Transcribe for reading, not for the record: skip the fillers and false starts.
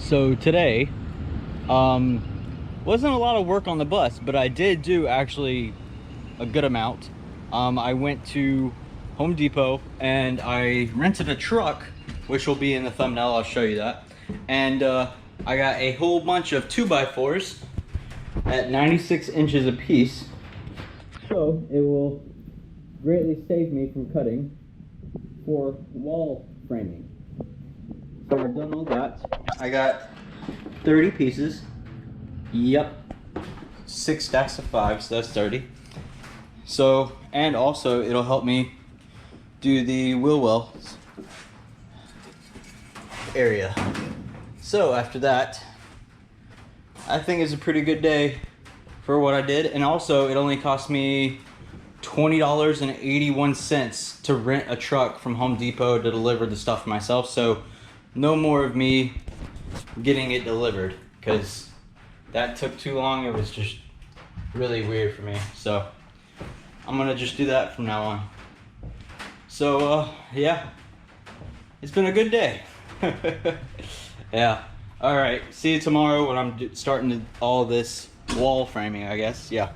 So today, wasn't a lot of work on the bus, but I did do actually a good amount. I went to Home Depot and I rented a truck, which will be in the thumbnail. I'll show you that. And I got a whole bunch of 2x4s at 96 inches a piece. So it will greatly save me from cutting for wall framing. So I've done all that. I got 30 pieces. Yep. 6 stacks of 5, so that's 30. So, and also it'll help me do the wheel wells area. So after that, I think it's a pretty good day for what I did. And also it only cost me $20.81 to rent a truck from Home Depot to deliver the stuff myself. So no more of me getting it delivered, because that took too long. It was just really weird for me. So I'm gonna just do that from now on. So yeah, it's been a good day. Yeah. All right, see you tomorrow when I'm starting all this wall framing, I guess. Yeah.